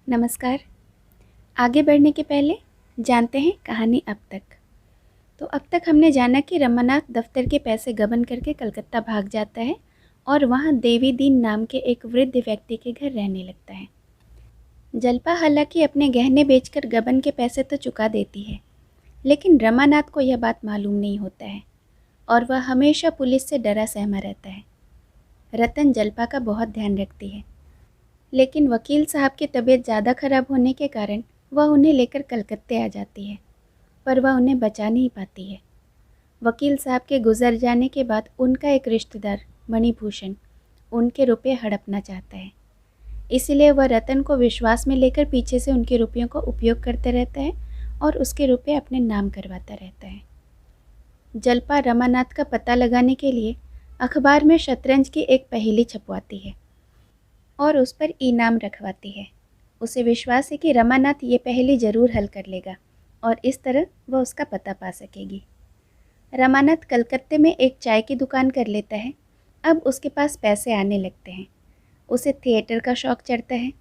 नमस्कार। आगे बढ़ने के पहले जानते हैं कहानी अब तक। तो अब तक हमने जाना कि रमानाथ दफ्तर के पैसे गबन करके कलकत्ता भाग जाता है और वहाँ देवी दीन नाम के एक वृद्ध व्यक्ति के घर रहने लगता है। जल्पा हालांकि अपने गहने बेचकर गबन के पैसे तो चुका देती है, लेकिन रमानाथ को यह बात मालूम नहीं होता है और वह हमेशा पुलिस से डरा सहमा रहता है। रतन जल्पा का बहुत ध्यान रखती है, लेकिन वकील साहब की तबीयत ज़्यादा खराब होने के कारण वह उन्हें लेकर कलकत्ते आ जाती है, पर वह उन्हें बचा नहीं पाती है। वकील साहब के गुजर जाने के बाद उनका एक रिश्तेदार मणिभूषण उनके रुपये हड़पना चाहता है, इसलिए वह रतन को विश्वास में लेकर पीछे से उनके रुपयों को उपयोग करते रहता है और उसके रुपये अपने नाम करवाता रहता है। जल्पा रमानाथ का पता लगाने के लिए अखबार में शतरंज की एक पहेली छपवाती है और उस पर इनाम रखवाती है। उसे विश्वास है कि रमानाथ ये पहेली ज़रूर हल कर लेगा और इस तरह वह उसका पता पा सकेगी। रमानाथ कलकत्ते में एक चाय की दुकान कर लेता है। अब उसके पास पैसे आने लगते हैं। उसे थिएटर का शौक़ चढ़ता है।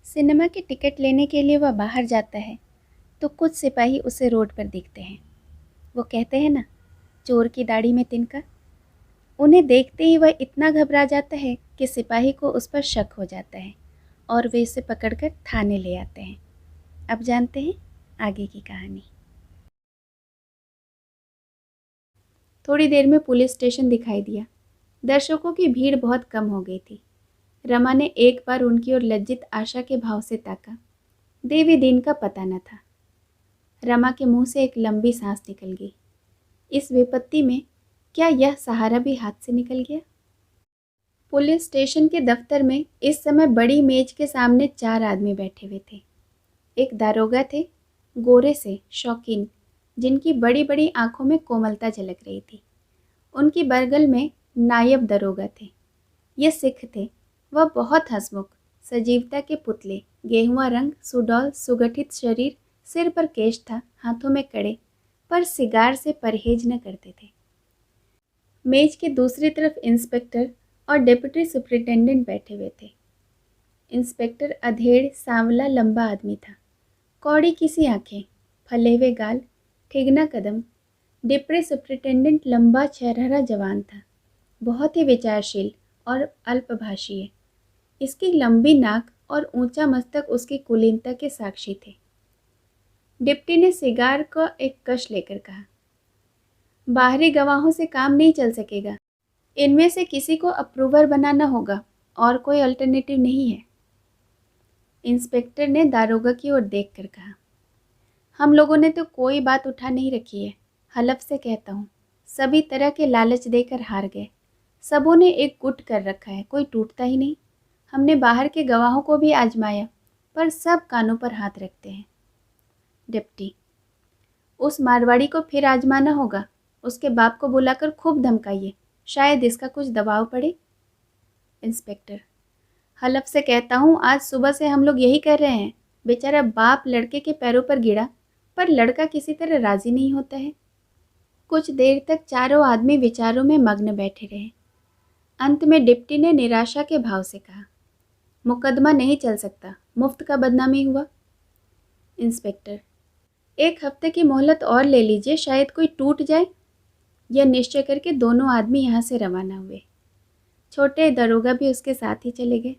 सिनेमा की टिकट लेने के लिए वह बाहर जाता है तो कुछ सिपाही उसे रोड पर दिखते हैं। वो कहते हैं ना, चोर की दाढ़ी में तिनका। उन्हें देखते ही वह इतना घबरा जाता है कि सिपाही को उस पर शक हो जाता है और वे इसे पकड़कर थाने ले आते हैं। अब जानते हैं आगे की कहानी। थोड़ी देर में पुलिस स्टेशन दिखाई दिया। दर्शकों की भीड़ बहुत कम हो गई थी। रमा ने एक बार उनकी ओर लज्जित आशा के भाव से ताका। देवी दीन का पता न था। रमा के मुंह से एक लंबी सांस निकल गई। इस विपत्ति में क्या यह सहारा भी हाथ से निकल गया? पुलिस स्टेशन के दफ्तर में इस समय बड़ी मेज के सामने 4 आदमी बैठे हुए थे। एक दारोगा थे, गोरे से, शौकीन, जिनकी बड़ी बड़ी आंखों में कोमलता झलक रही थी। उनकी बगल में नायब दरोगा थे। ये सिख थे। वह बहुत हंसमुख, सजीवता के पुतले, गेहुआ रंग, सुडौल, सुगठित शरीर, सिर पर केश था, हाथों में कड़े, पर सिगार से परहेज न करते थे। मेज के दूसरी तरफ इंस्पेक्टर और डिप्टी सुपरिटेंडेंट बैठे हुए थे। इंस्पेक्टर अधेड़, सांवला, लंबा आदमी था। कौड़ी किसी आंखें, फले हुए गाल, ठिगना कदम। डिप्टी सुपरिटेंडेंट लंबा छरहरा जवान था, बहुत ही विचारशील और अल्पभाषी। इसकी लंबी नाक और ऊंचा मस्तक उसकी कुलीनता के साक्षी थे। डिप्टी ने सिगार का एक कश लेकर कहा, बाहरी गवाहों से काम नहीं चल सकेगा। इनमें से किसी को अप्रूवर बनाना होगा और कोई अल्टरनेटिव नहीं है। इंस्पेक्टर ने दारोगा की ओर देखकर कहा, हम लोगों ने तो कोई बात उठा नहीं रखी है। हलफ से कहता हूँ, सभी तरह के लालच देकर हार गए। सबों ने एक गुट कर रखा है, कोई टूटता ही नहीं। हमने बाहर के गवाहों को भी आजमाया, पर सब कानों पर हाथ रखते हैं। डिप्टी, उस मारवाड़ी को फिर आजमाना होगा। उसके बाप को बुलाकर खूब धमकाइए, शायद इसका कुछ दबाव पड़े। इंस्पेक्टर, हलफ से कहता हूँ, आज सुबह से हम लोग यही कर रहे हैं। बेचारा बाप लड़के के पैरों पर गिरा, पर लड़का किसी तरह राजी नहीं होता है। कुछ देर तक चारों आदमी विचारों में मग्न बैठे रहे। अंत में डिप्टी ने निराशा के भाव से कहा, मुकदमा नहीं चल सकता, मुफ्त का बदनामी हुआ। इंस्पेक्टर, 1 हफ्ते की मोहलत और ले लीजिए, शायद कोई टूट जाए। यह निश्चय करके दोनों आदमी यहाँ से रवाना हुए। छोटे दारोगा भी उसके साथ ही चले गए।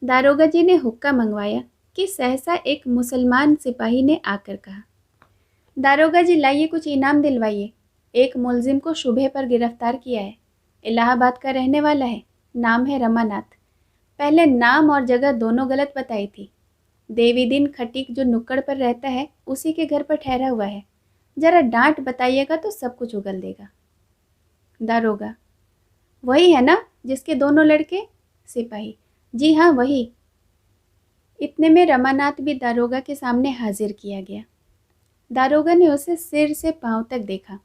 दारोगा जी ने हुक्का मंगवाया कि सहसा एक मुसलमान सिपाही ने आकर कहा, दारोगा जी लाइए, कुछ इनाम दिलवाइए। एक मुलजिम को शुबह पर गिरफ्तार किया है। इलाहाबाद का रहने वाला है, नाम है रमानाथ। पहले नाम और जगह दोनों गलत बताई थी। देवी दिन खटीक जो नुक्कड़ पर रहता है, उसी के घर पर ठहरा हुआ है। जरा डांट बताइएगा तो सब कुछ उगल देगा। दारोगा, वही है ना जिसके दोनों लड़के? सिपाही, जी हाँ वही। इतने में रमानाथ भी दारोगा के सामने हाजिर किया गया। दारोगा ने उसे सिर से पांव तक देखा,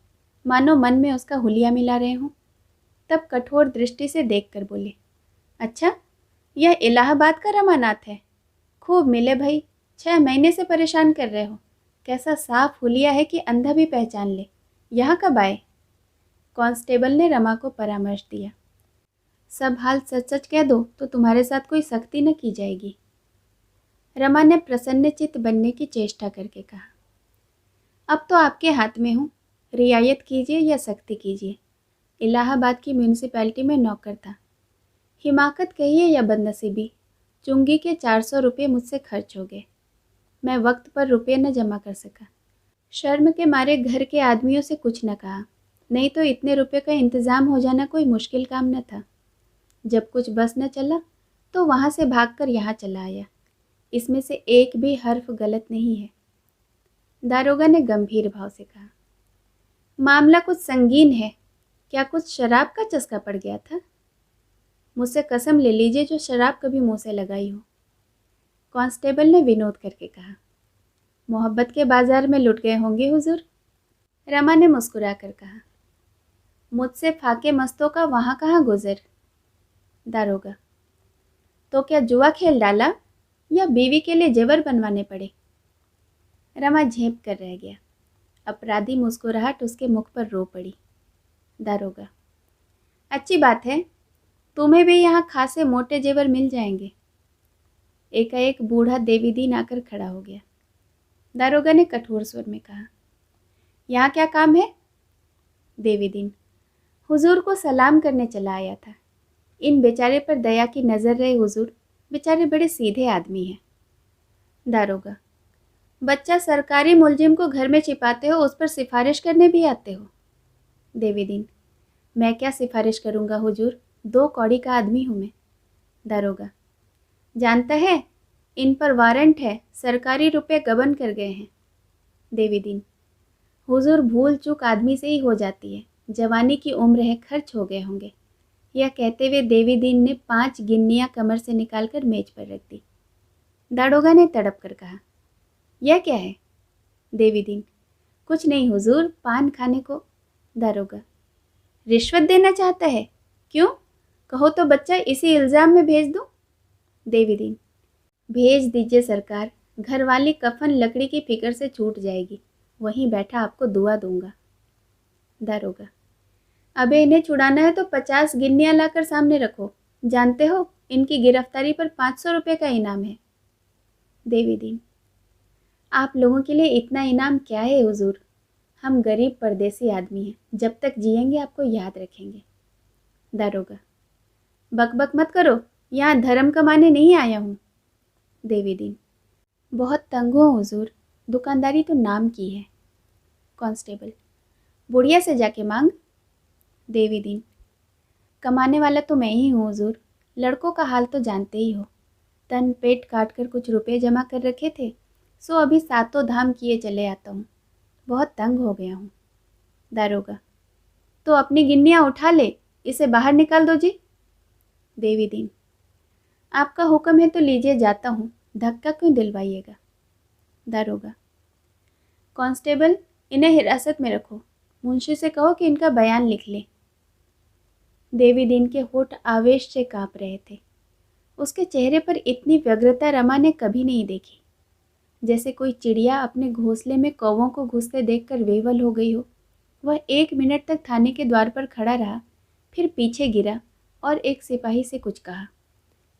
मानो मन में उसका हुलिया मिला रहे हों। तब कठोर दृष्टि से देखकर बोले, अच्छा, यह इलाहाबाद का रमानाथ है? खूब मिले भाई, 6 महीने से परेशान कर रहे हो। कैसा साफ हुलिया है कि अंधा भी पहचान ले। यहाँ कब आए? कांस्टेबल ने रमा को परामर्श दिया, सब हाल सच सच कह दो तो तुम्हारे साथ कोई सख्ती न की जाएगी। रमा ने प्रसन्नचित्त बनने की चेष्टा करके कहा। अब तो आपके हाथ में हूँ, रियायत कीजिए या सख्ती कीजिए। इलाहाबाद की म्यूनिसिपैलिटी में नौकर था। हिमाकत कहिए या बदनसीबी, चुंगी के 400 रुपये मुझसे खर्च हो गए। मैं वक्त पर रुपये न जमा कर सका। शर्म के मारे घर के आदमियों से कुछ न कहा, नहीं तो इतने रुपये का इंतज़ाम हो जाना कोई मुश्किल काम न था। जब कुछ बस न चला तो वहाँ से भागकर यहाँ चला आया। इसमें से एक भी हर्फ गलत नहीं है। दारोगा ने गंभीर भाव से कहा। मामला कुछ संगीन है। क्या कुछ शराब का चस्का पड़ गया था? मुझसे कसम ले लीजिए जो शराब कभी मुंह से लगाई हो। कांस्टेबल ने विनोद करके कहा। मोहब्बत के बाजार में लुट गए होंगे हुजूर। रमा ने मुस्कुरा कर कहा। मुझसे फाके मस्तों का वहाँ कहाँ गुजर। दारोगा, तो क्या जुआ खेल डाला या बीवी के लिए जेवर बनवाने पड़े? रमा झेप कर रह गया। अपराधी मुस्कुराहट उसके मुख पर रो पड़ी। दारोगा, अच्छी बात है, तुम्हें भी यहाँ खासे मोटे जेवर मिल जाएंगे। एकाएक बूढ़ा देवीदीन आकर खड़ा हो गया। दारोगा ने कठोर स्वर में कहा। यहाँ क्या काम है? देवीदीन, हुजूर को सलाम करने चला आया था। इन बेचारे पर दया की नज़र रहे हुजूर, बेचारे बड़े सीधे आदमी हैं। दारोगा, बच्चा सरकारी मुलजिम को घर में छिपाते हो, उस पर सिफारिश करने भी आते हो? देवीदीन, मैं क्या सिफारिश करूँगा हुजूर, 2 कौड़ी का आदमी हूँ मैं। दारोगा, जानता है इन पर वारंट है, सरकारी रुपए गबन कर गए हैं। देवीदीन, हुजूर भूल चूक आदमी से ही हो जाती है, जवानी की उम्र है, खर्च हो गए होंगे। यह कहते हुए देवीदीन ने 5 गिन्नियाँ कमर से निकालकर मेज पर रख दी। दारोगा ने तड़प कर कहा, यह क्या है? देवीदीन, कुछ नहीं हुजूर, पान खाने को। दारोगा, रिश्वत देना चाहता है? क्यों? कहो तो बच्चा इसी इल्ज़ाम में भेज दूं? देवीदीन, भेज दीजिए सरकार, घरवाली कफन लकड़ी की फिक्र से छूट जाएगी, वहीं बैठा आपको दुआ दूंगा। दारोगा, अबे इन्हें छुड़ाना है तो 50 गिन्नियाँ लाकर सामने रखो, जानते हो इनकी गिरफ्तारी पर 500 रुपये का इनाम है। देवीदीन, आप लोगों के लिए इतना इनाम क्या है हुजूर, हम गरीब परदेसी आदमी हैं, जब तक जिएंगे आपको याद रखेंगे। दारोगा, बकबक मत करो, यहाँ धर्म कमाने नहीं आया हूँ। देवीदीन, बहुत तंग हो हुजूर, दुकानदारी तो नाम की है। कांस्टेबल, बुढ़िया से जाके मांग। देवीदीन, कमाने वाला तो मैं ही हूँ हुजूर, लड़कों का हाल तो जानते ही हो, तन पेट काट कर कुछ रुपए जमा कर रखे थे, सो अभी 7 धाम किए चले आता हूँ, बहुत तंग हो गया हूँ। दारोगा, तो अपनी गिन्नियाँ उठा ले, इसे बाहर निकाल दो जी। देवीदीन, आपका हुक्म है तो लीजिए, जाता हूँ, धक्का क्यों दिलवाइएगा। दारोगा, कांस्टेबल, इन्हें हिरासत में रखो, मुंशी से कहो कि इनका बयान लिख ले। देवीदीन के होठ आवेश से कांप रहे थे। उसके चेहरे पर इतनी व्यग्रता रमा ने कभी नहीं देखी, जैसे कोई चिड़िया अपने घोंसले में कौवों को घुसते देखकर वेवल हो गई हो। वह 1 मिनट तक थाने के द्वार पर खड़ा रहा, फिर पीछे गिरा और एक सिपाही से कुछ कहा,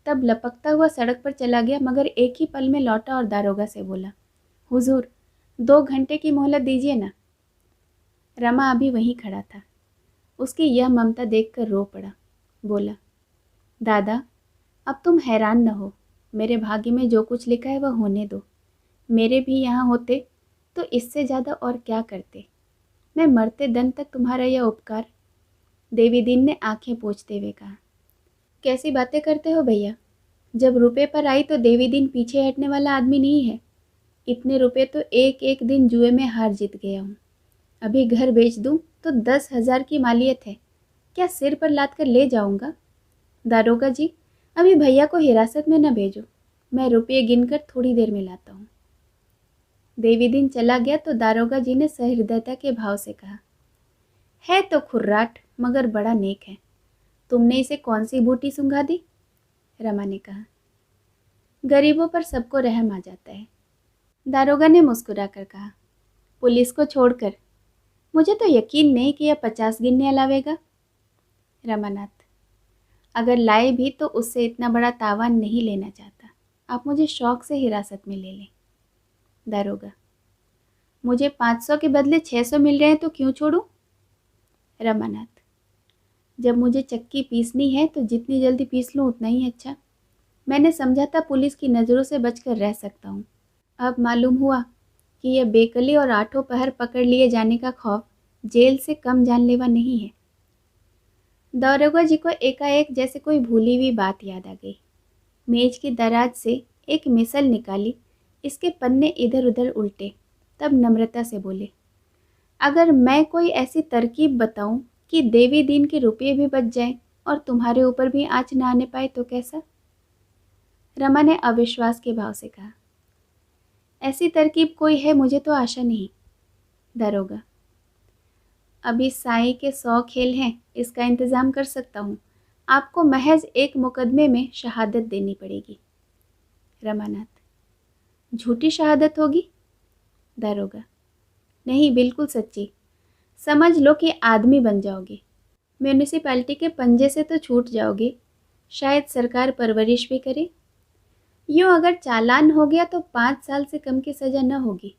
तब लपकता हुआ सड़क पर चला गया, मगर एक ही पल में लौटा और दारोगा से बोला, हुजूर 2 घंटे की मोहलत दीजिए ना। रमा अभी वहीं खड़ा था। उसकी यह ममता देखकर रो पड़ा। बोला, दादा अब तुम हैरान न हो, मेरे भाग्य में जो कुछ लिखा है वह होने दो। मेरे भी यहाँ होते तो इससे ज़्यादा और क्या करते, मैं मरते दम तक तुम्हारा यह उपकार। देवीदीन ने आंखें पोंछते हुए कहा, कैसी बातें करते हो भैया, जब रुपए पर आई तो देवीदीन पीछे हटने वाला आदमी नहीं है। इतने रुपए तो एक एक दिन जुए में हार जीत गया हूँ। अभी घर बेच दूँ तो 10,000 की मालियत है, क्या सिर पर लाद कर ले जाऊँगा। दारोगा जी, अभी भैया को हिरासत में न भेजो, मैं रुपये गिनकर थोड़ी देर में लाता हूँ। देवीदीन चला गया तो दारोगा जी ने सहृदयता के भाव से कहा, है तो खुर्राट मगर बड़ा नेक है, तुमने इसे कौन सी बूटी सूंघा दी। रमा ने कहा, गरीबों पर सबको रहम आ जाता है। दारोगा ने मुस्कुरा कर कहा, पुलिस को छोड़कर, मुझे तो यकीन नहीं कि यह 50 गिन्ने लावेगा। रमानाथ, अगर लाए भी तो उससे इतना बड़ा तावान नहीं लेना चाहता, आप मुझे शौक से हिरासत में ले लें। दारोगा, मुझे 500 के बदले 600 मिल रहे हैं तो क्यों छोड़ूं? रमानाथ, जब मुझे चक्की पीसनी है तो जितनी जल्दी पीस लूं उतना ही अच्छा। मैंने समझा था पुलिस की नज़रों से बचकर रह सकता हूँ। अब मालूम हुआ कि यह बेकली और आठों पहर पकड़ लिए जाने का खौफ जेल से कम जानलेवा नहीं है। दारोगा जी को एकाएक जैसे कोई भूली हुई बात याद आ गई। मेज की दराज से एक मिसल निकाली, इसके पन्ने इधर उधर उल्टे, तब नम्रता से बोले, अगर मैं कोई ऐसी तरकीब बताऊं कि देवी दीन के रुपये भी बच जाएं और तुम्हारे ऊपर भी आँच ना आने पाए तो कैसा? रमा ने अविश्वास के भाव से कहा, ऐसी तरकीब कोई है मुझे तो आशा नहीं। दारोगा, अभी साई के 100 खेल हैं, इसका इंतज़ाम कर सकता हूँ। आपको महज एक मुकदमे में शहादत देनी पड़ेगी। रमानाथ, झूठी शहादत होगी? दारोगा, नहीं, बिल्कुल सच्ची। समझ लो कि आदमी बन जाओगे। म्यूनिसिपैलिटी के पंजे से तो छूट जाओगे, शायद सरकार परवरिश भी करे। यूँ अगर चालान हो गया तो 5 साल से कम की सज़ा न होगी।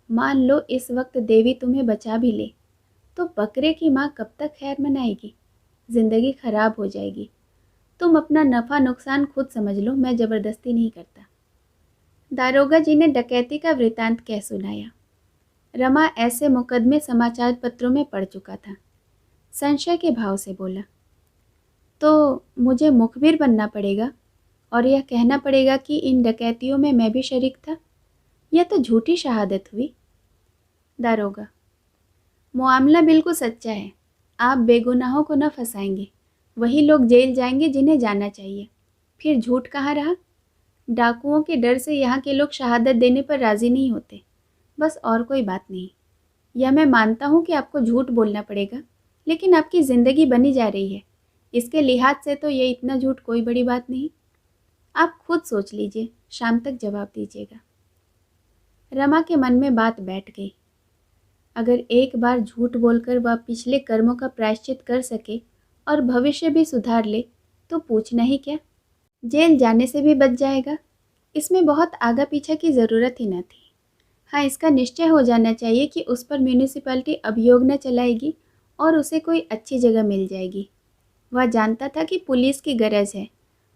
मान लो इस वक्त देवी तुम्हें बचा भी ले तो बकरे की माँ कब तक खैर मनाएगी? ज़िंदगी खराब हो जाएगी। तुम अपना नफ़ा नुकसान खुद समझ लो, मैं ज़बरदस्ती नहीं करता। दारोगा जी ने डकैती का वृतांत कह सुनाया। रमा ऐसे मुकदमे समाचार पत्रों में पढ़ चुका था। संशय के भाव से बोला, तो मुझे मुखबिर बनना पड़ेगा और यह कहना पड़ेगा कि इन डकैतियों में मैं भी शरीक था? यह तो झूठी शहादत हुई। दारोगा, मामला बिल्कुल सच्चा है। आप बेगुनाहों को न फंसाएंगे, वही लोग जेल जाएंगे जिन्हें जाना चाहिए। फिर झूठ कहाँ रहा? डाकुओं के डर से यहाँ के लोग शहादत देने पर राज़ी नहीं होते, बस और कोई बात नहीं। यह मैं मानता हूँ कि आपको झूठ बोलना पड़ेगा, लेकिन आपकी ज़िंदगी बनी जा रही है, इसके लिहाज से तो ये इतना झूठ कोई बड़ी बात नहीं। आप खुद सोच लीजिए, शाम तक जवाब दीजिएगा। रमा के मन में बात बैठ गई। अगर एक बार झूठ बोलकर वह पिछले कर्मों का प्रायश्चित कर सके और भविष्य भी सुधार ले तो पूछना ही क्या, जेल जाने से भी बच जाएगा। इसमें बहुत आगा पीछा की ज़रूरत ही न थी। हाँ, इसका निश्चय हो जाना चाहिए कि उस पर म्यूनिसिपैलिटी अभियोग न चलाएगी और उसे कोई अच्छी जगह मिल जाएगी। वह जानता था कि पुलिस की गरज है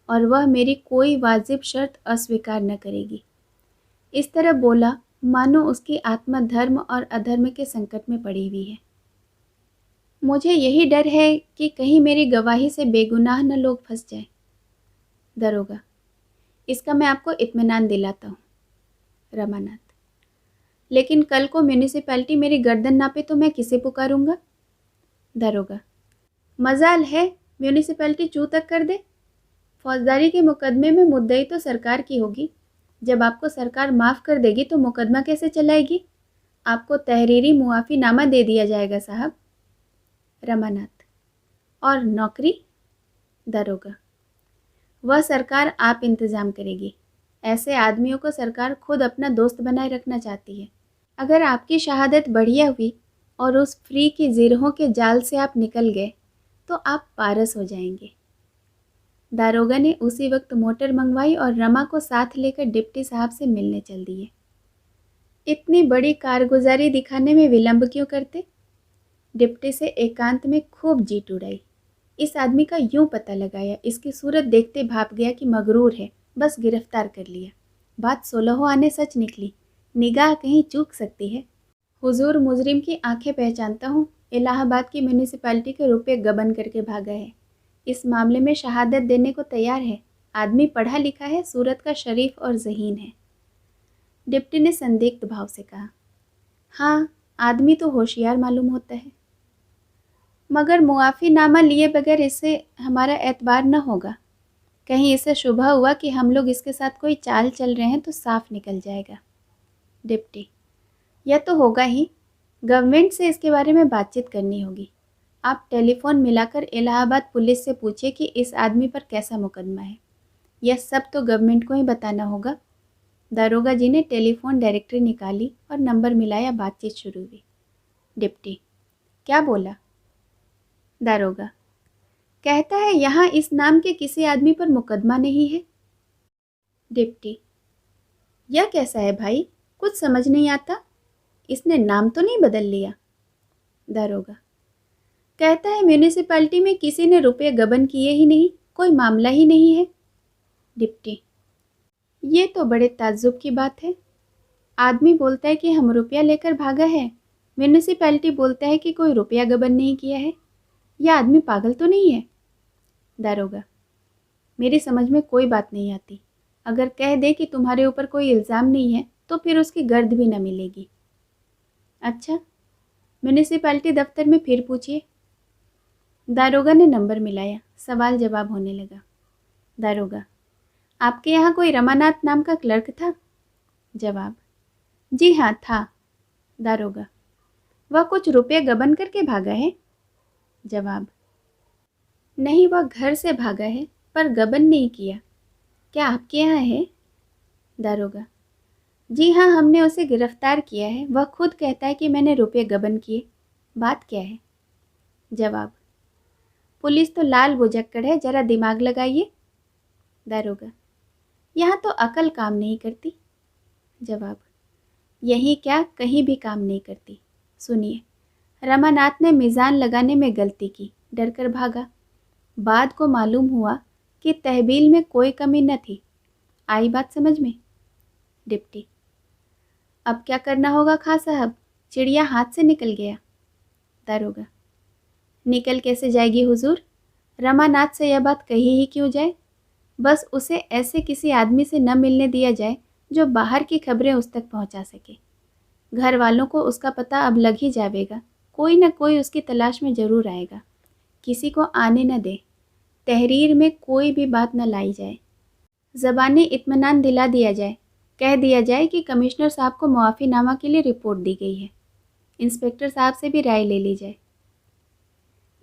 और वह मेरी कोई वाजिब शर्त अस्वीकार न करेगी। इस तरह बोला मानो उसकी आत्मा धर्म और अधर्म के संकट में पड़ी हुई है। मुझे यही डर है कि कहीं मेरी गवाही से बेगुनाह न लोग फंस जाएं। दारोगा, इसका मैं आपको इत्मीनान दिलाता हूँ। रमानाथ, लेकिन कल को म्यूनिसिपैलिटी मेरी गर्दन नापे तो मैं किसे पुकारूंगा? दारोगा, मजाल है म्यूनिसिपैलिटी चू तक कर दे। फौजदारी के मुकदमे में मुद्दई तो सरकार की होगी। जब आपको सरकार माफ़ कर देगी तो मुकदमा कैसे चलाएगी? आपको तहरीरी मुआफ़ीनामा दे दिया जाएगा साहब। रमानाथ, और नौकरी? दारोगा, वह सरकार आप इंतज़ाम करेगी। ऐसे आदमियों को सरकार खुद अपना दोस्त बनाए रखना चाहती है। अगर आपकी शहादत बढ़िया हुई और उस फ्री की जिरहों के जाल से आप निकल गए तो आप पारस हो जाएंगे। दारोगा ने उसी वक्त मोटर मंगवाई और रमा को साथ लेकर डिप्टी साहब से मिलने चल दिए। इतनी बड़ी कारगुजारी दिखाने में विलंब क्यों करते? डिप्टी से एकांत में खूब जीत उड़ाई। इस आदमी का यूं पता लगाया, इसकी सूरत देखते भाप गया कि मगरूर है, बस गिरफ्तार कर लिया। बात 16 आने सच निकली, निगाह कहीं चूक सकती है। हुजूर मुजरिम की आंखें पहचानता हूँ, इलाहाबाद की म्यूनिसिपैलिटी के रुपये गबन करके भागा है। इस मामले में शहादत देने को तैयार है। आदमी पढ़ा लिखा है, सूरत का शरीफ और ज़हीन है। डिप्टी ने संदिग्ध भाव से कहा, हाँ, आदमी तो होशियार मालूम होता है, मगर मुआफ़ीनामा लिए बगैर इससे हमारा एतबार न होगा। कहीं इसे शुबह हुआ कि हम लोग इसके साथ कोई चाल चल रहे हैं तो साफ निकल जाएगा। डिप्टी, यह तो होगा ही। गवर्नमेंट से इसके बारे में बातचीत करनी होगी। आप टेलीफोन मिलाकर इलाहाबाद पुलिस से पूछिए कि इस आदमी पर कैसा मुकदमा है। यह सब तो गवर्नमेंट को ही बताना होगा। दारोगा जी ने टेलीफोन डायरेक्टरी निकाली और नंबर मिलाया, बातचीत शुरू हुई। डिप्टी, क्या बोला? दारोगा, कहता है यहाँ इस नाम के किसी आदमी पर मुकदमा नहीं है। डिप्टी, यह कैसा है भाई, कुछ समझ नहीं आता। इसने नाम तो नहीं बदल लिया? दारोगा, कहता है म्यूनिसिपैलिटी में किसी ने रुपये गबन किए ही नहीं, कोई मामला ही नहीं है। डिप्टी, ये तो बड़े ताज्जुब की बात है। आदमी बोलता है कि हम रुपया लेकर भागा है, म्यूनिसिपैलिटी बोलता है कि कोई रुपया गबन नहीं किया है। यह आदमी पागल तो नहीं है? दारोगा, मेरी समझ में कोई बात नहीं आती। अगर कह दे कि तुम्हारे ऊपर कोई इल्ज़ाम नहीं है तो फिर उसकी गर्द भी न मिलेगी। अच्छा, म्यूनिसिपैलिटी दफ्तर में फिर पूछिए। दारोगा ने नंबर मिलाया, सवाल जवाब होने लगा। दारोगा, आपके यहाँ कोई रमानाथ नाम का क्लर्क था? जवाब, जी हाँ था। दारोगा, वह कुछ रुपये गबन करके भागा है? जवाब, नहीं, वह घर से भागा है पर गबन नहीं किया। क्या आपके यहाँ है? दारोगा, जी हाँ, हमने उसे गिरफ्तार किया है। वह खुद कहता है कि मैंने रुपये गबन किए। बात क्या है? जवाब, पुलिस तो लाल बुझक्कड़ है, जरा दिमाग लगाइए। दारोगा, यहाँ तो अकल काम नहीं करती। जवाब, यही क्या, कहीं भी काम नहीं करती। सुनिए, रमानाथ ने मीज़ान लगाने में गलती की, डरकर भागा। बाद को मालूम हुआ कि तहवील में कोई कमी न थी। आई बात समझ में? डिप्टी, अब क्या करना होगा खां साहब, चिड़िया हाथ से निकल गया। दारोगा, निकल कैसे जाएगी हुजूर? रमानाथ से यह बात कही ही क्यों जाए? बस उसे ऐसे किसी आदमी से न मिलने दिया जाए जो बाहर की खबरें उस तक पहुंचा सके। घर वालों को उसका पता अब लग ही जाएगा, कोई न कोई उसकी तलाश में ज़रूर आएगा। किसी को आने न दे, तहरीर में कोई भी बात न लाई जाए, ज़बानी इत्मीनान दिला दिया जाए, कह दिया जाए कि कमिश्नर साहब को मुआफ़ीनामा के लिए रिपोर्ट दी गई है। इंस्पेक्टर साहब से भी राय ले ली जाए।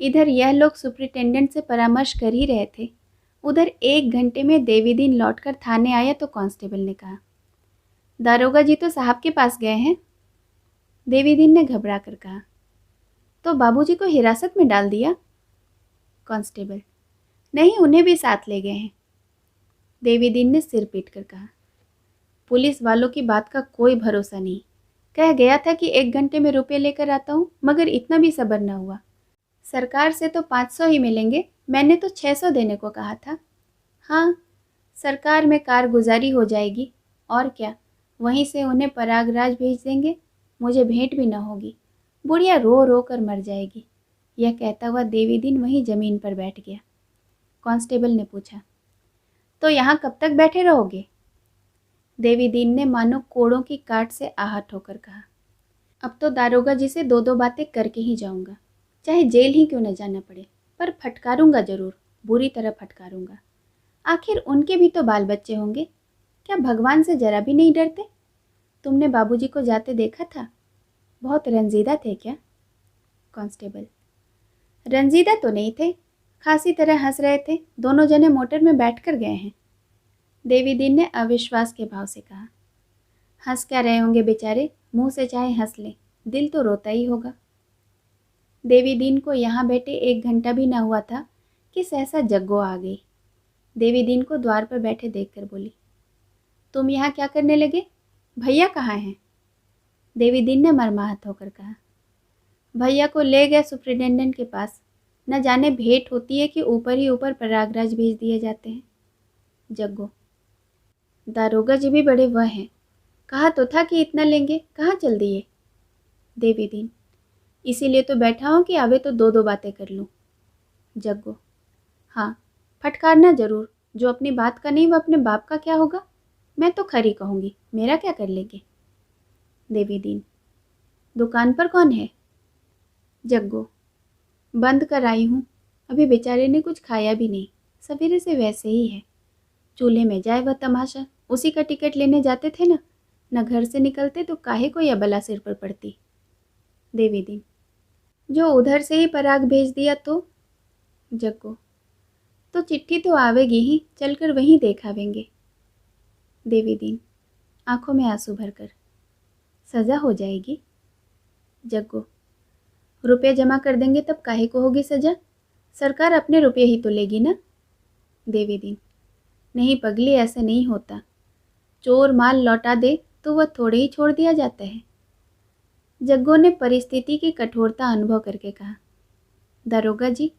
इधर यह लोग सुपरिटेंडेंट से परामर्श कर ही रहे थे, उधर 1 घंटे में देवीदीन लौटकर थाने आया तो कांस्टेबल ने कहा, दारोगा जी तो साहब के पास गए हैं। देवीदीन ने घबरा कर कहा, तो बाबूजी को हिरासत में डाल दिया? कांस्टेबल, नहीं, उन्हें भी साथ ले गए हैं। देवीदीन ने सिर पीट कर कहा, पुलिस वालों की बात का कोई भरोसा नहीं। कह गया था कि 1 घंटे में रुपये लेकर आता हूँ, मगर इतना भी सब्र न हुआ। सरकार से तो 500 ही मिलेंगे, मैंने तो 600 देने को कहा था। हाँ, सरकार में कारगुजारी हो जाएगी और क्या, वहीं से उन्हें प्रयागराज भेज देंगे, मुझे भेंट भी न होगी, बुढ़िया रो रो कर मर जाएगी। यह कहता हुआ देवीदीन वहीं ज़मीन पर बैठ गया। कांस्टेबल ने पूछा, तो यहाँ कब तक बैठे रहोगे? देवीदीन ने मानो कोड़ों की काट से आहत होकर कहा, अब तो दारोगा जी से 2-2 बातें करके ही जाऊंगा, चाहे जेल ही क्यों न जाना पड़े, पर फटकारूंगा ज़रूर, बुरी तरह फटकारूंगा। आखिर उनके भी तो बाल बच्चे होंगे, क्या भगवान से जरा भी नहीं डरते? तुमने बाबूजी को जाते देखा था? बहुत रंजीदा थे क्या? कांस्टेबल, रंजीदा तो नहीं थे, खासी तरह हंस रहे थे। दोनों जने मोटर में बैठ कर गए हैं। देवीदीन ने अविश्वास के भाव से कहा, हंस क्या रहे होंगे बेचारे, मुंह से चाहे हंस ले, दिल तो रोता ही होगा। देवीदीन को यहाँ बैठे 1 घंटा भी ना हुआ था कि सहसा जग्गो आ गई। देवीदीन को द्वार पर बैठे देखकर बोली, तुम यहाँ क्या करने लगे? भैया कहाँ हैं? देवीदीन ने मर्माहत होकर कहा, भैया को ले गए सुपरिटेंडेंट के पास, न जाने भेंट होती है कि ऊपर ही ऊपर प्रयागराज भेज दिए जाते हैं। जग्गो, दारोगा जी भी बड़े वह हैं, कहा तो था कि इतना लेंगे, कहाँ चल दिए? देवीदीन, इसीलिए तो बैठा हूँ कि आवे तो 2-2 बातें कर लूँ। जग्गो, हाँ, फटकारना ज़रूर, जो अपनी बात का नहीं वह अपने बाप का क्या होगा? मैं तो खरी कहूँगी, मेरा क्या कर लेंगे? देवीदीन, दुकान पर कौन है? जग्गो, बंद कर आई हूँ, अभी बेचारे ने कुछ खाया भी नहीं, सवेरे से वैसे ही है। चूल्हे में जाए वह तमाशा, उसी का टिकट लेने जाते थे ना, न घर से निकलते तो काहे को यह बला सिर पर पड़ती। देवीदीन, जो उधर से ही पराग भेज दिया तो? जग्गो, तो चिट्ठी तो आवेगी ही, चलकर वहीं देखावेंगे। देवीदीन, आंखों में आंसू भरकर, सज़ा हो जाएगी? जग्गो, रुपये जमा कर देंगे तब काहे को होगी सज़ा? सरकार अपने रुपये ही तो लेगी ना। देवीदीन, नहीं पगली, ऐसा नहीं होता, चोर माल लौटा दे तो वह थोड़े ही छोड़ दिया जाता है। जग्गू ने परिस्थिति की कठोरता अनुभव करके कहा। दारोगा जी।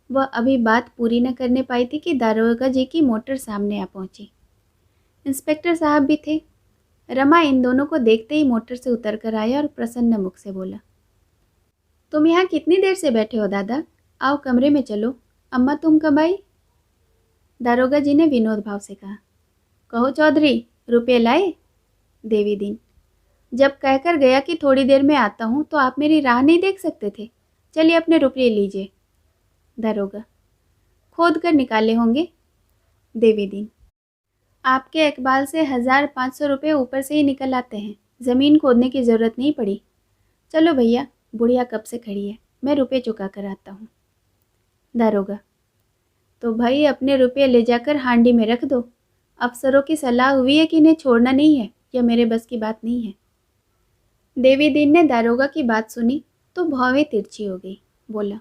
वह अभी बात पूरी न करने पाई थी कि दारोगा जी की मोटर सामने आ पहुंची। इंस्पेक्टर साहब भी थे। रमा इन दोनों को देखते ही मोटर से उतर कर आया और प्रसन्न मुख से बोला, तुम यहाँ कितनी देर से बैठे हो दादा? आओ कमरे में चलो। अम्मा तुम कब आई? दारोगा जी ने विनोद भाव से कहा। कहो चौधरी, रुपये लाए? देवी दीन। जब कहकर गया कि थोड़ी देर में आता हूँ तो आप मेरी राह नहीं देख सकते थे। चलिए अपने रुपये लीजिए। दारोगा। खोद कर निकाले होंगे। देवी दीन। आपके इकबाल से 1500 रुपये ऊपर से ही निकल आते हैं। ज़मीन खोदने की ज़रूरत नहीं पड़ी। चलो भैया, बुढ़िया कब से खड़ी है, मैं रुपये चुका कर आता हूँ। दारोगा। तो भाई अपने रुपये ले जाकर हांडी में रख दो। अफसरों की सलाह हुई है कि इन्हें छोड़ना नहीं है, यह मेरे बस की बात नहीं है। देवी दीन ने दारोगा की बात सुनी तो भौवें तिरछी हो गई। बोला,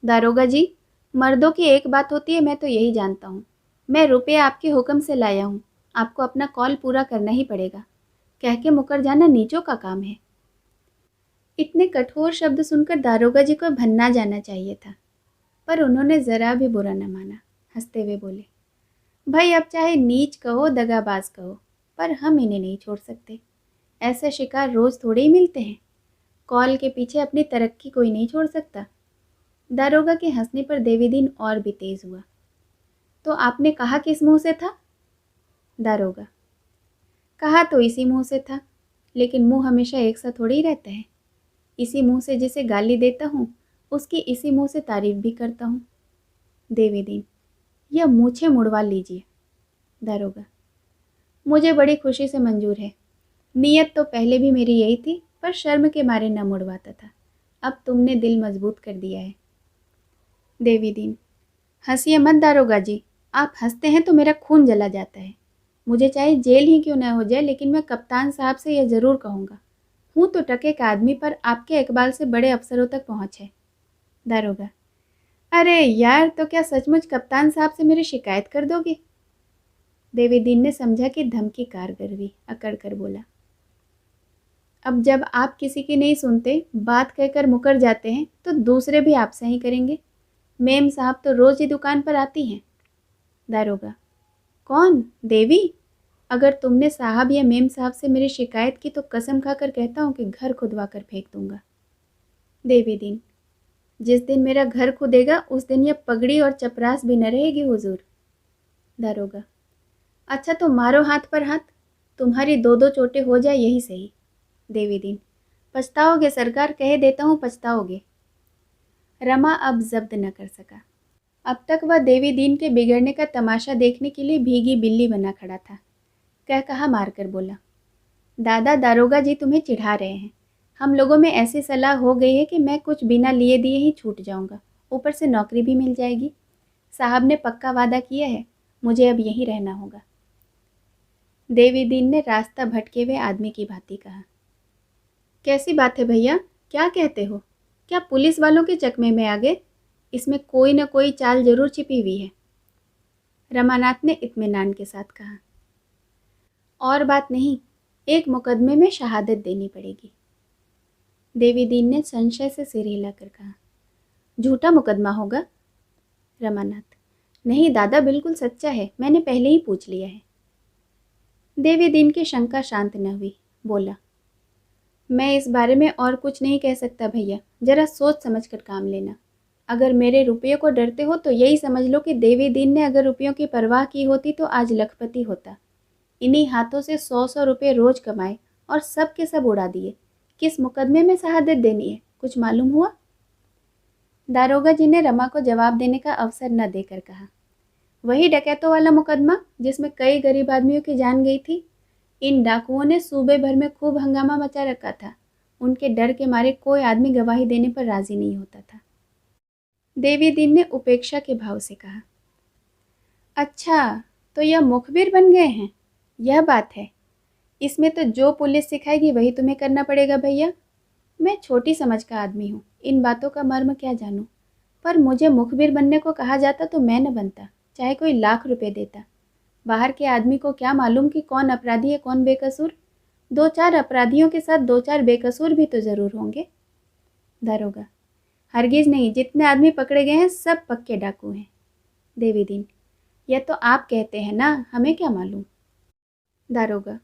दारोगा जी, मर्दों की एक बात होती है, मैं तो यही जानता हूँ। मैं रुपये आपके हुक्म से लाया हूँ, आपको अपना कॉल पूरा करना ही पड़ेगा। कह के मुकर जाना नीचों का काम है। इतने कठोर शब्द सुनकर दारोगा जी को भन्ना जाना चाहिए था, पर उन्होंने ज़रा भी बुरा न माना। हंसते हुए बोले, भाई अब चाहे नीच कहो दगाबाज कहो, पर हम इन्हें नहीं छोड़ सकते। ऐसे शिकार रोज़ थोड़े ही मिलते हैं। कॉल के पीछे अपनी तरक्की कोई नहीं छोड़ सकता। दारोगा के हंसने पर देवीदीन और भी तेज हुआ। तो आपने कहा किस मुंह से था? दारोगा। कहा तो इसी मुंह से था, लेकिन मुंह हमेशा एक सा थोड़ी ही रहता है। इसी मुंह से जिसे गाली देता हूँ उसकी इसी मुंह से तारीफ भी करता हूँ। देवीदीन। यह मूछें मुड़वा लीजिए। दारोगा। मुझे बड़ी खुशी से मंजूर है। नीयत तो पहले भी मेरी यही थी, पर शर्म के मारे न मुड़वाता था। अब तुमने दिल मजबूत कर दिया है। देवीदीन। हंसिए मत दारोगा जी, आप हंसते हैं तो मेरा खून जला जाता है। मुझे चाहे जेल ही क्यों न हो जाए, लेकिन मैं कप्तान साहब से यह ज़रूर कहूँगा, हूँ तो टके का आदमी, पर आपके इकबाल से बड़े अफसरों तक पहुँच है। दारोगा। अरे यार, तो क्या सचमुच कप्तान साहब से मेरी शिकायत कर दोगे? देवीदीन ने समझा कि धमकी कारगर हुई, अकड़ कर बोला, अब जब आप किसी की नहीं सुनते, बात कहकर मुकर जाते हैं, तो दूसरे भी आपसे ही करेंगे। मेम साहब तो रोज़ ही दुकान पर आती हैं। दारोगा। कौन? देवी? अगर तुमने साहब या मेम साहब से मेरी शिकायत की तो कसम खाकर कहता हूँ कि घर खुदवा कर फेंक दूंगा। देवीदीन। जिस दिन मेरा घर खुदेगा उस दिन यह पगड़ी और चपरास भी न रहेगी हुजूर। दारोगा। अच्छा तो मारो हाथ पर हाथ, तुम्हारी दो दो चोटें हो जाए यही सही। देवीदीन। पछताओगे सरकार, कहे देता हूँ पछताओगे। रमा अब जब्त न कर सका। अब तक वह देवीदीन के बिगड़ने का तमाशा देखने के लिए भीगी बिल्ली बना खड़ा था। कह कहा मारकर बोला, दादा दारोगा जी तुम्हें चिढ़ा रहे हैं। हम लोगों में ऐसी सलाह हो गई है कि मैं कुछ बिना लिए दिए ही छूट जाऊंगा, ऊपर से नौकरी भी मिल जाएगी। साहब ने पक्का वादा किया है, मुझे अब यहीं रहना होगा। देवीदीन ने रास्ता भटके हुए आदमी की भांति कहा, कैसी बात है भैया, क्या कहते हो? क्या पुलिस वालों के चकमे में आ गए? इसमें कोई न कोई चाल जरूर छिपी हुई है। रमानाथ ने इत्मीनान के साथ कहा, और बात नहीं, एक मुकदमे में शहादत देनी पड़ेगी। देवीदीन ने संशय से सिर हिलाकर कहा, झूठा मुकदमा होगा? रमानाथ। नहीं दादा, बिल्कुल सच्चा है, मैंने पहले ही पूछ लिया है। देवीदीन की शंका शांत न हुई। बोला, मैं इस बारे में और कुछ नहीं कह सकता भैया, जरा सोच समझ कर काम लेना। अगर मेरे रुपये को डरते हो तो यही समझ लो कि देवीदीन ने अगर रुपयों की परवाह की होती तो आज लखपति होता। इन्हीं हाथों से 100-100 रुपये रोज कमाए और सब के सब उड़ा दिए। किस मुकदमे में शहादत देनी है, कुछ मालूम हुआ? दारोगा जी ने रमा को जवाब देने का अवसर न देकर कहा, वही डकैतों वाला मुकदमा जिसमें कई गरीब आदमियों की जान गई थी। इन डाकुओं ने सूबे भर में खूब हंगामा मचा रखा था। उनके डर के मारे कोई आदमी गवाही देने पर राजी नहीं होता था। देवीदीन ने उपेक्षा के भाव से कहा, अच्छा तो यह मुखबिर बन गए हैं, यह बात है। इसमें तो जो पुलिस सिखाएगी वही तुम्हें करना पड़ेगा भैया। मैं छोटी समझ का आदमी हूँ, इन बातों का मर्म क्या जानूँ, पर मुझे मुखबिर बनने को कहा जाता तो मैं न बनता, चाहे कोई लाख रुपए देता। बाहर के आदमी को क्या मालूम कि कौन अपराधी है कौन बेकसूर। 2-4 अपराधियों के साथ 2-4 बेकसूर भी तो ज़रूर होंगे। दारोगा, हरगिज़ नहीं, जितने आदमी पकड़े गए हैं सब पक्के डाकू हैं। देवी दीन, यह तो आप कहते हैं ना, हमें क्या मालूम। दारोगा,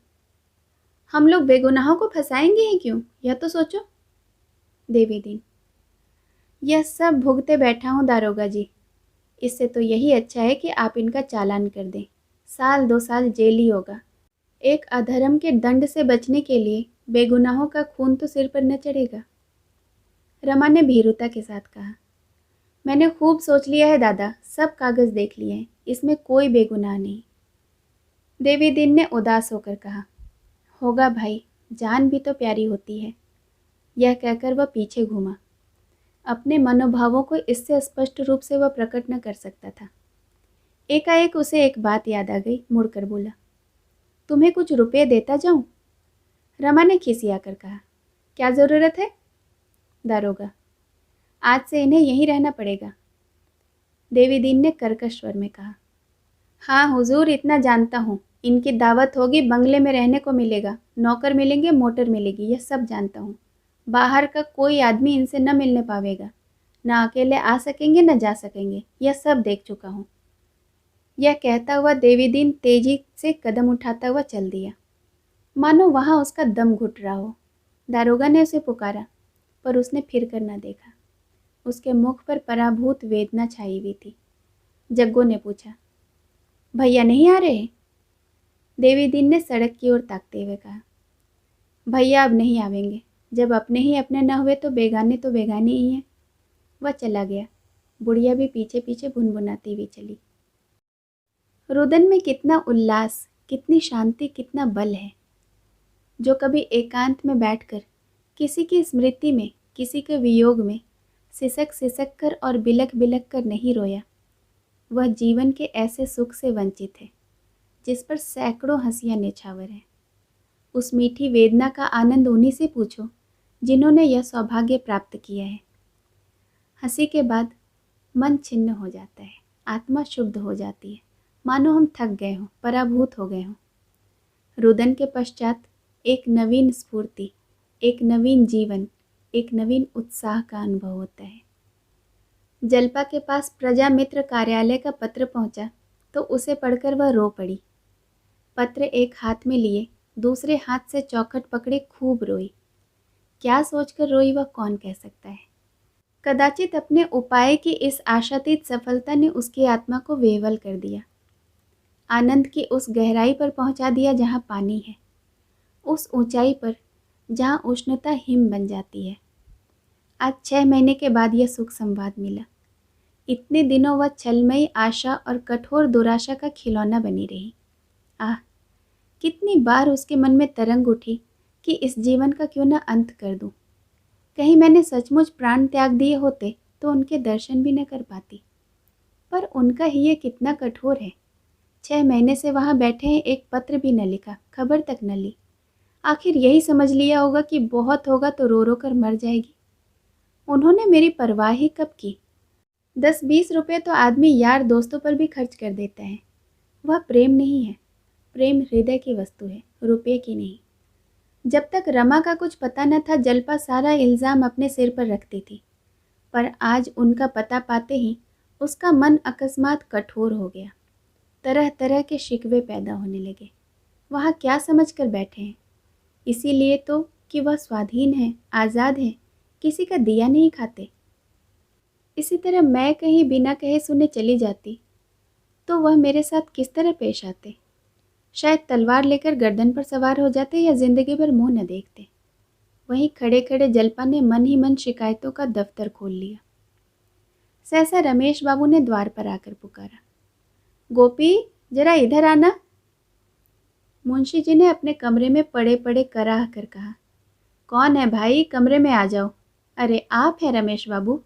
हम लोग बेगुनाहों को फंसाएंगे ही क्यों, यह तो सोचो। देवी दीन, यह सब भुगते बैठा हूँ दारोगा जी, इससे तो यही अच्छा है कि आप इनका चालान कर दें। 1-2 साल जेल ही होगा। एक अधर्म के दंड से बचने के लिए बेगुनाहों का खून तो सिर पर न चढ़ेगा। रमा ने भीरुता के साथ कहा, मैंने खूब सोच लिया है दादा, सब कागज़ देख लिए हैं, इसमें कोई बेगुनाह नहीं। देवी दीन ने उदास होकर कहा, होगा भाई, जान भी तो प्यारी होती है। यह कहकर वह पीछे घूमा। अपने मनोभावों को इससे स्पष्ट रूप से वह प्रकट न कर सकता था। एकाएक उसे एक बात याद आ गई, मुड़कर बोला, तुम्हें कुछ रुपये देता जाऊं? रमा ने खिसिया कर कहा, क्या ज़रूरत है? दारोगा, आज से इन्हें यहीं रहना पड़ेगा। देवी दीन ने कर्कश स्वर में कहा, हाँ हुजूर, इतना जानता हूँ, इनकी दावत होगी, बंगले में रहने को मिलेगा, नौकर मिलेंगे, मोटर मिलेगी, यह सब जानता हूँ। बाहर का कोई आदमी इनसे न मिलने पावेगा, न अकेले आ सकेंगे न जा सकेंगे, यह सब देख चुका हूँ। यह कहता हुआ देवी दीन तेजी से कदम उठाता हुआ चल दिया, मानो वहाँ उसका दम घुट रहा हो। दारोगा ने उसे पुकारा, पर उसने फिर कर न देखा। उसके मुख पर पराभूत वेदना छाई हुई थी। जग्गू ने पूछा, भैया नहीं आ रहे? देवी दीन ने सड़क की ओर ताकते हुए कहा, भैया अब नहीं आवेंगे, जब अपने ही अपने न हुए तो बेगाने ही हैं। वह चला गया। बुढ़िया भी पीछे पीछे भुनभुनाती हुई चली। रुदन में कितना उल्लास, कितनी शांति, कितना बल है, जो कभी एकांत में बैठकर किसी की स्मृति में, किसी के वियोग में सिसक सिसक कर और बिलक बिलक कर नहीं रोया। वह जीवन के ऐसे सुख से वंचित है जिस पर सैकड़ों हंसियां निछावर हैं। उस मीठी वेदना का आनंद उन्हीं से पूछो जिन्होंने यह सौभाग्य प्राप्त किया है। हंसी के बाद मन छिन्न हो जाता है, आत्मा शुद्ध हो जाती है, मानो हम थक गए हों, पराभूत हो गए हों। रुदन के पश्चात एक नवीन स्फूर्ति, एक नवीन जीवन, एक नवीन उत्साह का अनुभव होता है। जल्पा के पास प्रजा मित्र कार्यालय का पत्र पहुंचा तो उसे पढ़कर वह रो पड़ी। पत्र एक हाथ में लिए दूसरे हाथ से चौखट पकड़े खूब रोई। क्या सोचकर रोई वह कौन कह सकता है। कदाचित अपने उपाय की इस आशातीत सफलता ने उसकी आत्मा को वेवल कर दिया, आनंद की उस गहराई पर पहुंचा दिया जहाँ पानी है, उस ऊंचाई पर जहाँ उष्णता हिम बन जाती है। आज 6 महीने के बाद यह सुख संवाद मिला। इतने दिनों वह छलमयी आशा और कठोर दुराशा का खिलौना बनी रही। आह, कितनी बार उसके मन में तरंग उठी कि इस जीवन का क्यों न अंत कर दूं। कहीं मैंने सचमुच प्राण त्याग दिए होते तो उनके दर्शन भी न कर पाती। पर उनका ही ये कितना कठोर है। 6 महीने से वहाँ बैठे हैं, एक पत्र भी न लिखा, खबर तक न ली। आखिर यही समझ लिया होगा कि बहुत होगा तो रो रो कर मर जाएगी। उन्होंने मेरी परवाह ही कब की। 10-20 रुपये तो आदमी यार दोस्तों पर भी खर्च कर देता है। वह प्रेम नहीं है, प्रेम हृदय की वस्तु है, रुपये की नहीं। जब तक रमा का कुछ पता न था, जल्पा सारा इल्ज़ाम अपने सिर पर रखती थी, पर आज उनका पता पाते ही उसका मन अकस्मात कठोर हो गया। तरह तरह के शिकवे पैदा होने लगे। वहाँ क्या समझ कर बैठे हैं, इसीलिए तो कि वह स्वाधीन है, आज़ाद है, किसी का दिया नहीं खाते। इसी तरह मैं कहीं बिना कहे सुने चली जाती तो वह मेरे साथ किस तरह पेश आते। शायद तलवार लेकर गर्दन पर सवार हो जाते या जिंदगी भर मुंह न देखते। वहीं खड़े खड़े जल्पा ने मन ही मन शिकायतों का दफ्तर खोल लिया। सहसा रमेश बाबू ने द्वार पर आकर पुकारा, गोपी जरा इधर आना। मुंशी जी ने अपने कमरे में पड़े पड़े कराह कर कहा, कौन है भाई, कमरे में आ जाओ। अरे आप हैं रमेश बाबू।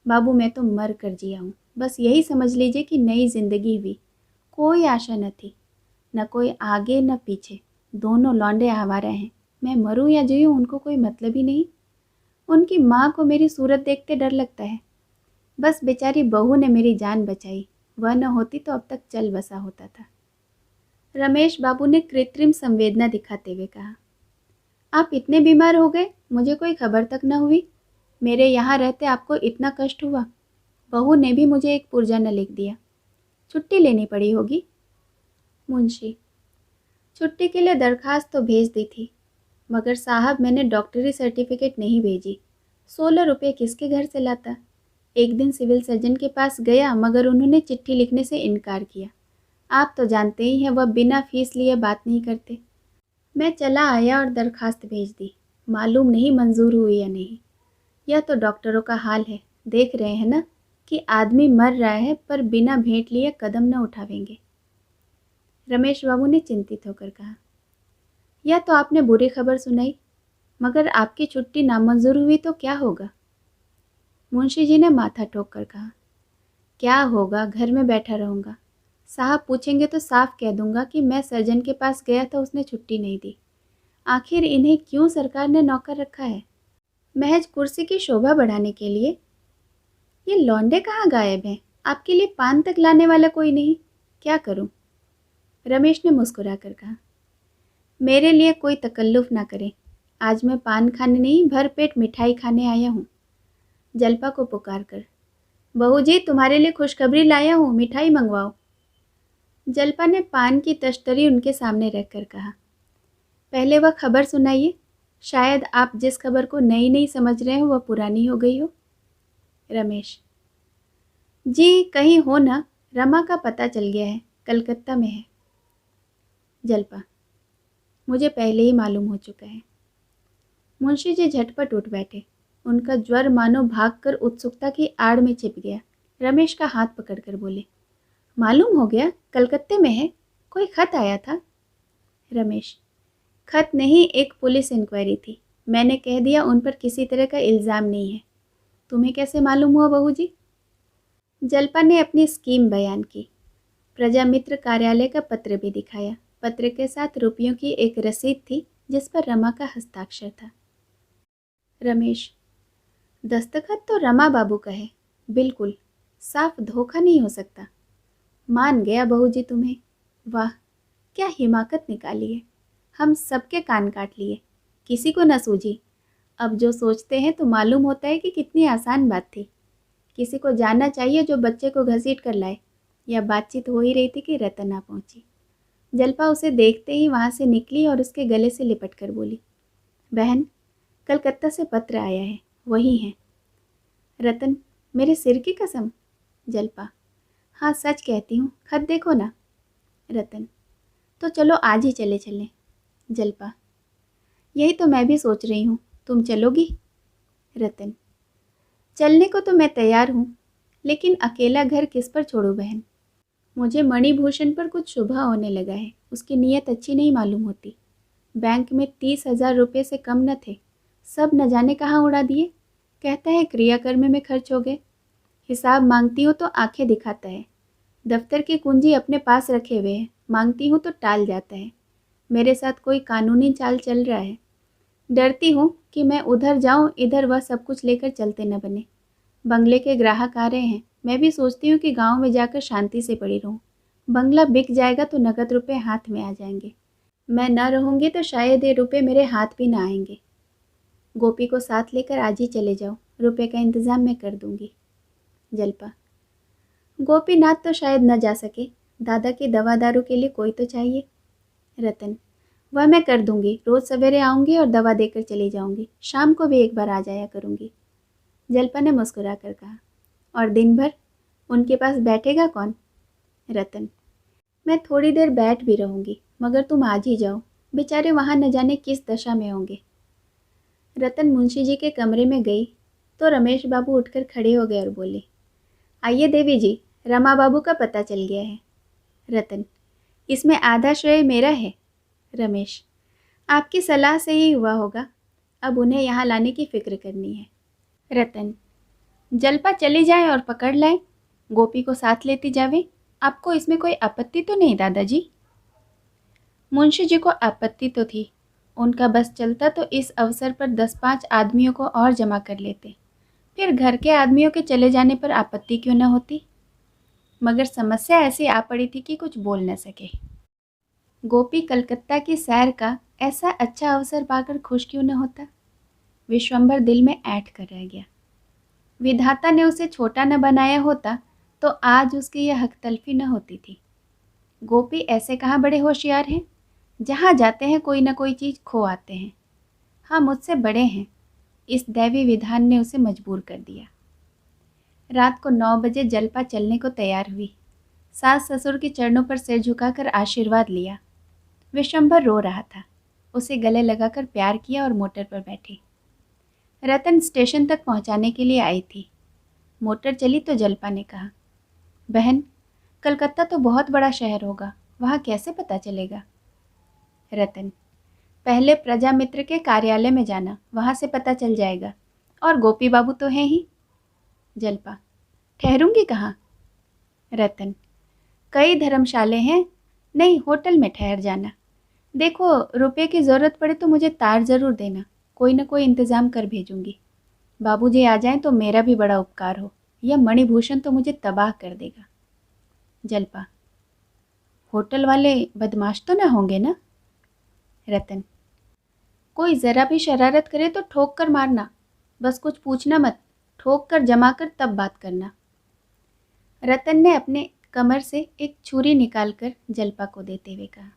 बाबू मैं तो मर कर जिया हूँ, बस यही समझ लीजिए कि नई जिंदगी हुई। कोई आशा न थी, न कोई आगे न पीछे, दोनों लौंडे आवारा हैं। मैं मरूं या जीऊं उनको कोई मतलब ही नहीं। उनकी माँ को मेरी सूरत देखते डर लगता है। बस बेचारी बहू ने मेरी जान बचाई, वह न होती तो अब तक चल बसा होता था। रमेश बाबू ने कृत्रिम संवेदना दिखाते हुए कहा। आप इतने बीमार हो गए, मुझे कोई खबर तक न हुई। मेरे यहाँ रहते आपको इतना कष्ट हुआ। बहू ने भी मुझे एक पुर्जा न लिख दिया। छुट्टी लेनी पड़ी होगी। मुंशी, छुट्टी के लिए दरखास्त तो भेज दी थी, मगर साहब मैंने डॉक्टरी सर्टिफिकेट नहीं भेजी। 16 रुपये किसके घर से लाता। एक दिन सिविल सर्जन के पास गया, मगर उन्होंने चिट्ठी लिखने से इनकार किया। आप तो जानते ही हैं, वह बिना फीस लिए बात नहीं करते। मैं चला आया और दरखास्त भेज दी। मालूम नहीं मंजूर हुई या नहीं। यह तो डॉक्टरों का हाल है। देख रहे हैं ना कि आदमी मर रहा है, पर बिना भेंट लिए कदम न उठावेंगे। रमेश बाबू ने चिंतित होकर कहा। यह तो आपने बुरी खबर सुनाई, मगर आपकी छुट्टी नामंजूर हुई तो क्या होगा। मुंशी जी ने माथा ठोक कर कहा। क्या होगा, घर में बैठा रहूँगा। साहब पूछेंगे तो साफ कह दूंगा कि मैं सर्जन के पास गया था, उसने छुट्टी नहीं दी। आखिर इन्हें क्यों सरकार ने नौकर रखा है? महज कुर्सी की शोभा बढ़ाने के लिए। ये लौंडे कहाँ गायब हैं? आपके लिए पान तक लाने वाला कोई नहीं। क्या करूं? रमेश ने मुस्कुरा कर कहा। मेरे लिए कोई तकल्लुफ ना करें। आज मैं पान खाने नहीं, भर पेट मिठाई खाने आया हूँ। जलपा को पुकार कर, बहू जी तुम्हारे लिए खुशखबरी लाया हूँ, मिठाई मंगवाओ। जलपा ने पान की तश्तरी उनके सामने रखकर कहा। पहले वह खबर सुनाइए। शायद आप जिस खबर को नई नई समझ रहे हो वह पुरानी हो गई हो। रमेश, जी कहीं हो ना, रमा का पता चल गया है, कलकत्ता में है। जलपा, मुझे पहले ही मालूम हो चुका है। मुंशी जी झटपट उठ बैठे। उनका ज्वर मानो भागकर उत्सुकता की आड़ में छिप गया। रमेश का हाथ पकड़कर बोले, मालूम हो गया, कलकत्ते में है। कोई खत आया था। रमेश, खत नहीं, एक पुलिस इंक्वायरी थी। मैंने कह दिया उन पर किसी तरह का इल्ज़ाम नहीं है। तुम्हें कैसे मालूम हुआ बहू जी? जलपा ने अपनी स्कीम बयान की। प्रजामित्र कार्यालय का पत्र भी दिखाया। पत्र के साथ रुपयों की एक रसीद थी जिस पर रमा का हस्ताक्षर था। रमेश, दस्तखत तो रमा बाबू का है, बिल्कुल साफ धोखा नहीं हो सकता। मान गया बहू जी तुम्हें। वाह, क्या हिमाकत निकाली है। हम सबके कान काट लिए, किसी को न सूझी। अब जो सोचते हैं तो मालूम होता है कि कितनी आसान बात थी। किसी को जानना चाहिए जो बच्चे को घसीट कर लाए। या बातचीत हो ही रही थी कि रतन आ पहुंची। जलपा उसे देखते ही वहां से निकली और उसके गले से लिपट कर बोली, बहन, कलकत्ता से पत्र आया है, वही हैं। रतन, मेरे सिर की कसम। जलपा, हाँ सच कहती हूँ, खत देखो ना। रतन, तो चलो आज ही चले चलें। जलपा, यही तो मैं भी सोच रही हूँ, तुम चलोगी? रतन, चलने को तो मैं तैयार हूँ, लेकिन अकेला घर किस पर छोड़ूं बहन। मुझे मणिभूषण पर कुछ शुभ होने लगा है। उसकी नीयत अच्छी नहीं मालूम होती। बैंक में 30,000 रुपये से कम न थे, सब न जाने कहाँ उड़ा दिए। कहता है क्रियाकर्म में खर्च हो गए। हिसाब मांगती हूँ तो आंखें दिखाता है। दफ्तर की कुंजी अपने पास रखे हुए है, मांगती हूँ तो टाल जाता है। मेरे साथ कोई कानूनी चाल चल रहा है। डरती हूँ कि मैं उधर जाऊँ, इधर वह सब कुछ लेकर चलते न बने। बंगले के ग्राहक आ रहे हैं। मैं भी सोचती हूँ कि गांव में जाकर शांति से पड़ी रहूँ। बंगला बिक जाएगा तो नकद रुपए हाथ में आ जाएंगे। मैं न रहूँगी तो शायद ये रुपए मेरे हाथ भी ना आएंगे। गोपी को साथ लेकर आज ही चले जाओ, रुपए का इंतज़ाम मैं कर दूँगी। जलपा, गोपीनाथ तो शायद न जा सके। दादा की दवा दारू के लिए कोई तो चाहिए। रतन, वह मैं कर दूँगी। रोज़ सवेरे आऊँगी और दवा देकर चली जाऊँगी। शाम को भी एक बार आ जाया करूँगी। जलपा ने मुस्कुरा कर कहा, और दिन भर उनके पास बैठेगा कौन? रतन, मैं थोड़ी देर बैठ भी रहूँगी, मगर तुम आज ही जाओ। बेचारे वहाँ न जाने किस दशा में होंगे। रतन मुंशी जी के कमरे में गई तो रमेश बाबू उठकर खड़े हो गए और बोले, आइए देवी जी, रमा बाबू का पता चल गया है। रतन, इसमें आधा श्रेय मेरा है। रमेश, आपकी सलाह से ही हुआ होगा। अब उन्हें यहाँ लाने की फिक्र करनी है। रतन, जलपा चली जाए और पकड़ लाए, गोपी को साथ लेती जावे। आपको इसमें कोई आपत्ति तो नहीं दादाजी? मुंशी जी को आपत्ति तो थी। उनका बस चलता तो इस अवसर पर 10-5 आदमियों को और जमा कर लेते। फिर घर के आदमियों के चले जाने पर आपत्ति क्यों न होती। मगर समस्या ऐसी आ पड़ी थी कि कुछ बोल न सके। गोपी कलकत्ता की सैर का ऐसा अच्छा अवसर पाकर खुश क्यों न होता। विश्वंभर दिल में ऐंठ कर रह गया। विधाता ने उसे छोटा न बनाया होता तो आज उसकी यह हकतलफी न होती थी। गोपी ऐसे कहाँ बड़े होशियार हैं, जहाँ जाते हैं कोई न कोई चीज़ खो आते हैं। हाँ, मुझसे बड़े हैं। इस दैवी विधान ने उसे मजबूर कर दिया। रात को 9 बजे जलपा चलने को तैयार हुई। सास ससुर के चरणों पर सिर झुकाकर आशीर्वाद लिया। विश्वंभर रो रहा था। उसे गले लगाकर प्यार किया और मोटर पर बैठी। रतन स्टेशन तक पहुंचाने के लिए आई थी। मोटर चली तो जलपा ने कहा, बहन, कलकत्ता तो बहुत बड़ा शहर होगा, वहाँ कैसे पता चलेगा। रतन, पहले प्रजा मित्र के कार्यालय में जाना, वहाँ से पता चल जाएगा। और गोपी बाबू तो हैं ही। जलपा, ठहरूंगी कहाँ। रतन, कई धर्मशाले हैं, नहीं होटल में ठहर जाना। देखो, रुपये की ज़रूरत पड़े तो मुझे तार ज़रूर देना, कोई न कोई इंतज़ाम कर भेजूंगी। बाबूजी आ जाएं तो मेरा भी बड़ा उपकार हो, यह मणिभूषण तो मुझे तबाह कर देगा। जलपा, होटल वाले बदमाश तो ना होंगे ना। रतन, कोई ज़रा भी शरारत करे तो ठोक कर मारना, बस कुछ पूछना मत, ठोक कर जमा कर तब बात करना। रतन ने अपने कमर से एक छुरी निकालकर जलपा को देते हुए कहा,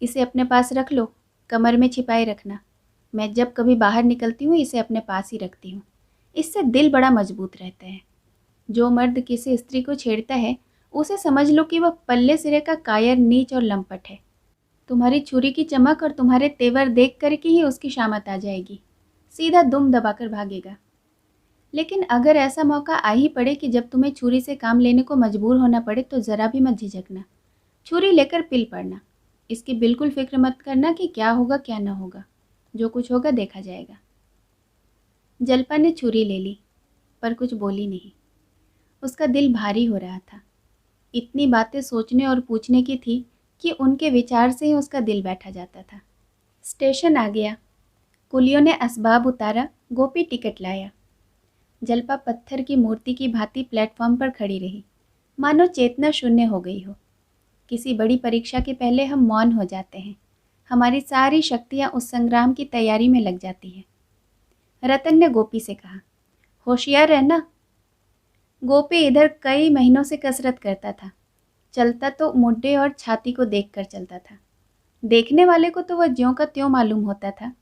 इसे अपने पास रख लो, कमर में छिपाए रखना। मैं जब कभी बाहर निकलती हूँ इसे अपने पास ही रखती हूँ, इससे दिल बड़ा मजबूत रहता है। जो मर्द किसी स्त्री को छेड़ता है उसे समझ लो कि वह पल्ले सिरे का कायर, नीच और लंपट है। तुम्हारी छुरी की चमक और तुम्हारे तेवर देख कर के ही उसकी शामत आ जाएगी, सीधा दुम दबाकर भागेगा। लेकिन अगर ऐसा मौका आ ही पड़े कि जब तुम्हें छुरी से काम लेने को मजबूर होना पड़े तो ज़रा भी मत झिझकना, छुरी लेकर पिल पड़ना। इसकी बिल्कुल फिक्र मत करना कि क्या होगा क्या न होगा, जो कुछ होगा देखा जाएगा। जलपा ने छुरी ले ली पर कुछ बोली नहीं। उसका दिल भारी हो रहा था। इतनी बातें सोचने और पूछने की थी कि उनके विचार से ही उसका दिल बैठा जाता था। स्टेशन आ गया। कुलियों ने असबाब उतारा, गोपी टिकट लाया। जलपा पत्थर की मूर्ति की भांति प्लेटफॉर्म पर खड़ी रही, मानो चेतना शून्य हो गई हो। किसी बड़ी परीक्षा के पहले हम मौन हो जाते हैं, हमारी सारी शक्तियाँ उस संग्राम की तैयारी में लग जाती हैं। रतन ने गोपी से कहा, होशियार रहना। गोपी इधर कई महीनों से कसरत करता था। चलता तो मुड्डे और छाती को देखकर चलता था। देखने वाले को तो वह ज्यों का त्यों मालूम होता था,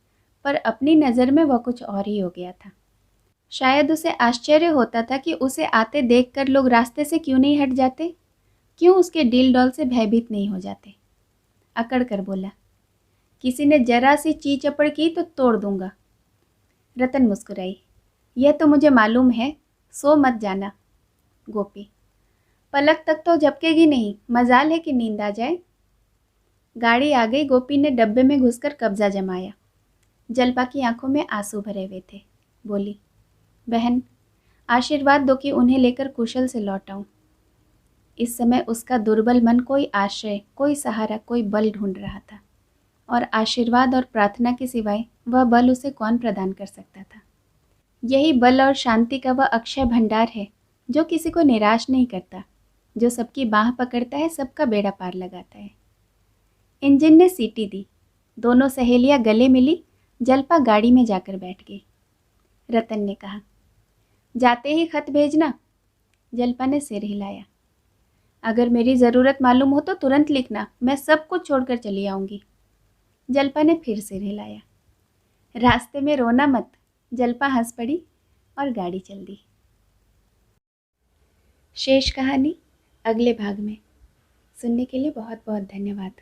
पर अपनी नज़र में वह कुछ और ही हो गया था। शायद उसे आश्चर्य होता था कि उसे आते देखकर लोग रास्ते से क्यों नहीं हट जाते, क्यों उसके डील डॉल से भयभीत नहीं हो जाते। अकड़ कर बोला, किसी ने जरा सी ची चपड़ की तो तोड़ दूंगा। रतन मुस्कुराई, यह तो मुझे मालूम है, सो मत जाना। गोपी, पलक तक तो झपकेगी नहीं, मजाल है कि नींद आ जाए। गाड़ी आ गई। गोपी ने डब्बे में घुसकर कब्जा जमाया। जलपा की आंखों में आंसू भरे हुए थे। बोली, बहन, आशीर्वाद दो कि उन्हें लेकर कुशल से लौट आऊं। इस समय उसका दुर्बल मन कोई आश्रय, कोई सहारा, कोई बल ढूंढ रहा था, और आशीर्वाद और प्रार्थना के सिवाय वह बल उसे कौन प्रदान कर सकता था। यही बल और शांति का वह अक्षय भंडार है जो किसी को निराश नहीं करता, जो सबकी बाह पकड़ता है, सबका बेड़ा पार लगाता है। इंजन ने सीटी दी। दोनों सहेलियां गले मिली। जलपा गाड़ी में जाकर बैठ गई। रतन ने कहा, जाते ही खत भेजना। जलपा ने सिर हिलाया। अगर मेरी ज़रूरत मालूम हो तो तुरंत लिखना, मैं सब कुछ छोड़कर चली आऊँगी। जलपा ने फिर सिर हिलाया। रास्ते में रोना मत। जलपा हंस पड़ी और गाड़ी चल दी। शेष कहानी अगले भाग में। सुनने के लिए बहुत बहुत धन्यवाद।